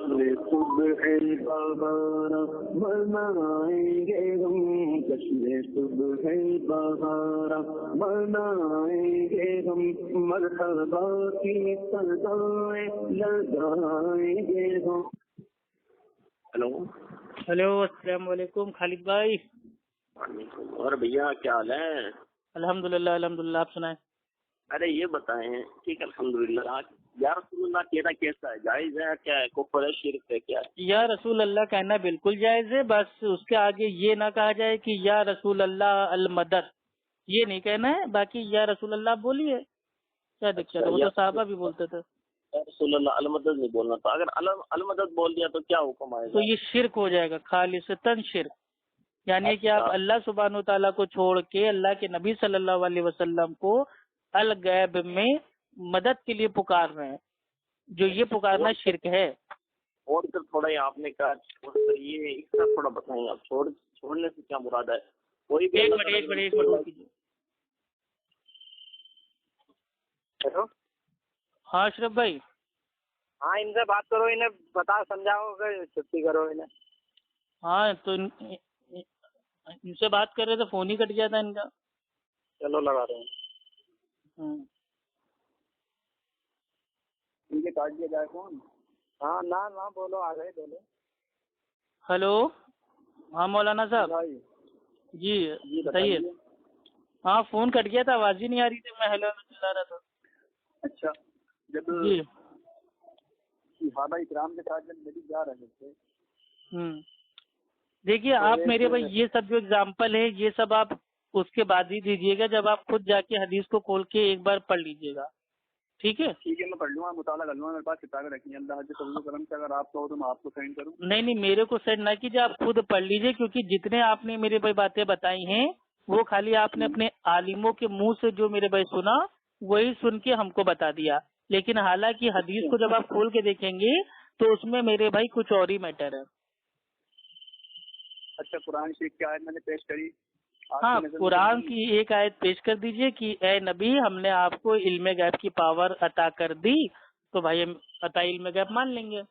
صبح بہارا منائیں گے ہم، جشن صبح بہارا منائیں گے ہم، مرحبا کی صدائیں لگائیں گے ہم۔ ہلو، السلام علیکم خالد بھائی۔ اور بھیا کیا حال ہے؟ الحمدللہ آپ سنائیں۔ ارے یہ بتائیں، ٹھیک الحمدللہ، یا رسول اللہ کہنا کیسا ہے؟ جائز ہے کیا ہے؟ کفر ہے، شرک ہے کیا ہے؟ یا رسول اللہ کہنا بالکل جائز ہے، بس اس کے آگے یہ نہ کہا جائے کہ یا رسول اللہ المدد، یہ نہیں کہنا ہے۔ باقی یا رسول اللہ بولیے، کیا دقت ہے؟ وہ تو صحابہ بھی بولتے تھے۔ یا رسول اللہ المدد نہیں بولنا تھا، اگر المدد بول دیا تو کیا حکم آئے گا؟ تو یہ شرک ہو جائے گا، خالصتاً شرک، یعنی کہ آپ اللہ سبحانہ وتعالیٰ کو چھوڑ کے اللہ کے نبی صلی اللہ علیہ وسلم کو الغیب میں مدد کے لیے پکار رہے ہیں، جو یہ پکارنا شرک ہے۔ اور پھر تھوڑا یہ آپ نے کہا یہ اس کا تھوڑا بتائیں، آپ چھوڑنے سے کیا مراد ہے؟ کوئی بھی ایک منٹ کیجیے۔ ہیلو، ہاں اشرف بھائی۔ ہاں ان سے بات کرو، انہیں بتا سمجھاؤ کہ چھٹی کرو انہیں۔ ہاں تو ان سے بات کر رہے تھے، فون ہی کٹ گیا تھا ان کا۔ چلو لگا رہے ہیں، ٹھیک ہے، کاٹ دیا جائے فون۔ ہاں نہ بولو، آ گئے بولو۔ ہلو، ہاں مولانا صاحب جی بتائیے۔ ہاں فون کٹ گیا تھا، آواز ہی نہیں آ رہی تھی، میں ہیلو چلا رہا تھا۔ اچھا، جب جی صحابہ اکرام کے ساتھ جب نبی جا رہے تھے، دیکھیے آپ میرے بھائی، یہ سب جو اگزامپل ہے یہ سب آپ اس کے بعد ہی دیجیے گا، جب آپ خود جا کے حدیث کو کھول کے ایک بار پڑھ لیجیے گا، ٹھیک ہے؟ ٹھیک ہے، میں پڑھ لوں گا، مطالعہ کر لوں گا، میرے پاس کتابیں رکھی ہیں، اللہ کے فضل و کرم سے اگر آپ کہو تو میں آپ کو سینڈ کروں۔ نہیں میرے کو سینڈ نہ کیجیے، آپ خود پڑھ لیجیے، کیونکہ جتنے آپ نے میرے بھائی باتیں بتائی ہیں وہ خالی آپ نے اپنے عالموں کے منہ سے جو میرے بھائی سنا وہی سن کے ہم کو بتا دیا، لیکن حالانکہ حدیث کو جب آپ کھول کے دیکھیں گے تو اس میں میرے بھائی کچھ اور ہی میٹر ہے۔ اچھا، قرآن شریف کی آیت میں نے پیش کری، ہاں قرآن کی ایک آیت پیش کر دیجئے کہ اے نبی ہم نے آپ کو علم غیب کی پاور عطا کر دی، تو بھائی ہم عطا علم غیب مان لیں گے۔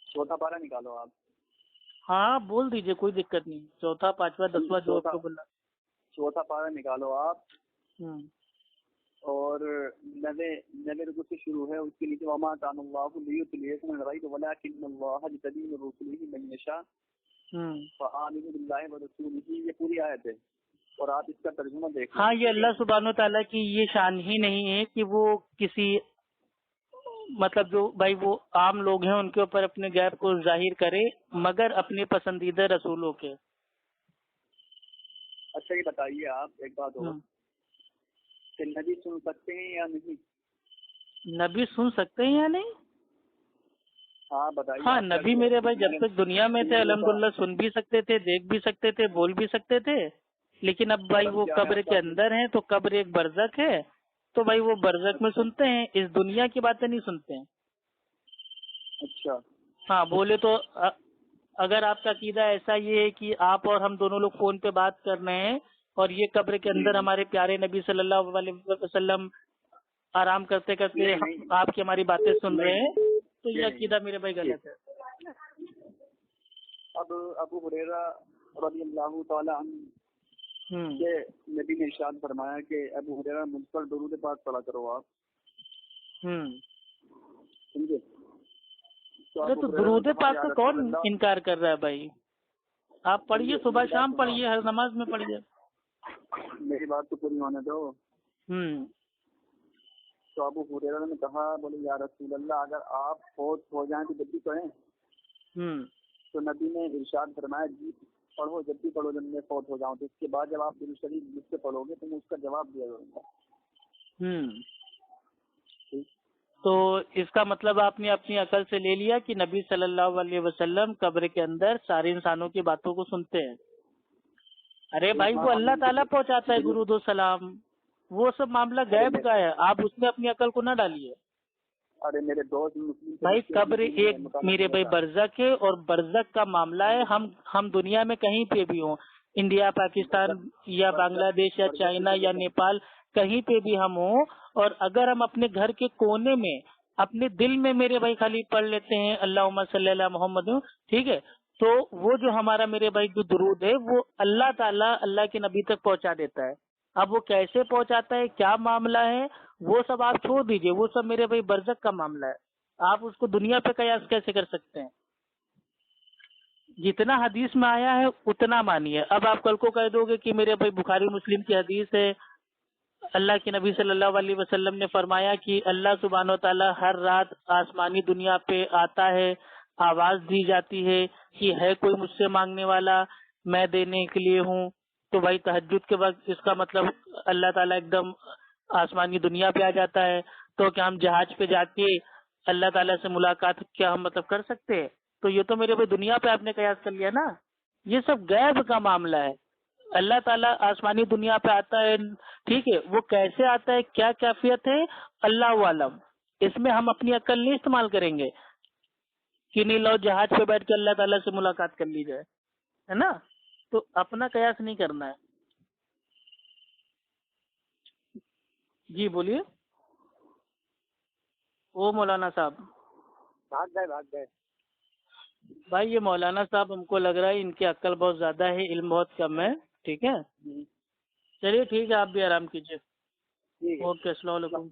چوتھا پارہ نکالو آپ۔ ہاں بول دیجئے، کوئی دقت نہیں، چوتھا پانچواں دسواں جو آپ کو بولا۔ چوتھا پارہ نکالو آپ، اور نوے رکوع سے شروع ہے، اس کے نیچے وما کان اللہ لیطلعکم علی الغیب ولکن اللہ یجتبی من رسلہ من یشاء فآمنوا باللہ ورسولہ، یہ پوری آیت ہے، اور آپ اس کا ترجمہ دیکھیں۔ ہاں یہ اللہ سبحانہ وتعالیٰ کی یہ شان ہی نہیں ہے کہ وہ کسی مطلب جو بھائی وہ عام لوگ ہیں ان کے اوپر اپنے غیب کو ظاہر کرے مگر اپنے پسندیدہ رسولوں کے۔ اچھا یہ بتائیے آپ ایک بات اور، کہ نبی سن سکتے ہیں یا نہیں؟ نبی سن سکتے ہیں یا نہیں؟ ہاں بتائیے۔ ہاں نبی میرے بھائی جب تک دنیا میں تھے الحمدللہ سن بھی سکتے تھے، دیکھ بھی سکتے تھے، بول بھی سکتے تھے، لیکن اب بھائی وہ قبر کے اندر ہیں تو قبر ایک برزخ ہے، تو بھائی وہ برزخ میں سنتے ہیں، اس دنیا کی باتیں نہیں سنتے ہیں۔ اچھا ہاں بولے تو اگر آپ کا عقیدہ ایسا یہ ہے کہ آپ اور ہم دونوں لوگ فون پہ بات کر رہے ہیں اور یہ قبر کے اندر ہمارے پیارے نبی صلی اللہ علیہ وسلم آرام کرتے کرتے آپ کی ہماری باتیں سن رہے ہیں، تو یہ عقیدہ میرے بھائی غلط ہے۔ اب ابو ہریرہ رضی اللہ تعالی عنہ کہ نبی نے ارشاد فرمایا کہ ابو ہریرہ مجھ پر درود پاک پڑھا کرو آپ، سمجھے؟ تو درود پاک کا کون انکار کر رہا ہے بھائی؟ آپ پڑھیے، صبح شام پڑھیے، ہر نماز میں پڑھیے۔ میری بات تو پوری ہونے دو۔ تو ابو ہریرہ نے کہا، بولے یا رسول اللہ اگر آپ فوت ہو جائیں تو جب بھی پڑھیں؟ تو نبی نے ارشاد فرمایا جی پڑھو، جب بھی پڑھو جب میں فوت ہو جاؤں، تو اس کے بعد جب آپ درود شریف مجھ سے پڑھو گے تو میں اس کا جواب دیا کروں گا۔ تو اس کا مطلب آپ نے اپنی عقل سے لے لیا کہ نبی صلی اللہ علیہ وسلم قبر کے اندر سارے انسانوں کی باتوں کو سنتے ہیں۔ ارے بھائی وہ اللہ تعالیٰ پہنچاتا ہے درود و سلام، وہ سب معاملہ غیب کا ہے، آپ اس میں اپنی عقل کو نہ ڈالیے۔ ارے میرے دوست بھائی قبر ایک میرے بھائی برزخ ہے، اور برزخ کا معاملہ ہے، ہم دنیا میں کہیں پہ بھی ہوں، انڈیا، پاکستان یا بنگلہ دیش یا چائنا یا نیپال، کہیں پہ بھی ہم ہوں، اور اگر ہم اپنے گھر کے کونے میں اپنے دل میں میرے بھائی خالی پڑھ لیتے ہیں اللہم صلی علی محمد، ٹھیک ہے، تو وہ جو ہمارا میرے بھائی جو درود ہے وہ اللہ تعالیٰ اللہ کے نبی تک پہنچا دیتا ہے. اب وہ کیسے پہنچاتا ہے، کیا معاملہ ہے، وہ سب آپ چھوڑ دیجئے، وہ سب میرے بھائی برزخ کا معاملہ ہے. آپ اس کو دنیا پہ قیاس کیسے کر سکتے ہیں؟ جتنا حدیث میں آیا ہے اتنا مانیے. اب آپ کل کو کہہ دو گے کہ میرے بھائی بخاری مسلم کی حدیث ہے، اللہ کے نبی صلی اللہ علیہ وسلم نے فرمایا کہ اللہ سبحانہ و تعالیٰ ہر رات آسمانی دنیا پہ آتا ہے، آواز دی جاتی ہے کہ ہے کوئی مجھ سے مانگنے والا، میں دینے کے لیے ہوں. تو بھائی تہجد کے وقت اس کا مطلب اللہ تعالیٰ ایک دم آسمانی دنیا پہ آ جاتا ہے. تو کیا ہم جہاز پہ جا کے اللہ تعالیٰ سے ملاقات کیا ہم مطلب کر سکتے ہیں؟ تو یہ تو میرے بھائی دنیا پہ آپ نے قیاس کر لیا نا. یہ سب غیب کا معاملہ ہے. اللہ تعالیٰ آسمانی دنیا پہ آتا ہے، ٹھیک ہے، وہ کیسے آتا ہے، کیا کیفیت ہے، اللہ عالم. اس میں ہم اپنی عقل نہیں استعمال کریں گے کہ نہیں لو جہاز پہ بیٹھ کے اللہ تعالیٰ سے ملاقات کر لی جائے، ہے نا. تو اپنا قیاس نہیں کرنا ہے. جی بولیے. وہ مولانا صاحب بھاگ گئے بھائی، یہ مولانا صاحب ہم کو لگ رہا ہے ان کی عقل بہت زیادہ ہے، علم بہت کم ہے. ٹھیک ہے، چلیے ٹھیک ہے، آپ بھی آرام کیجیے. اوکے، السلام علیکم.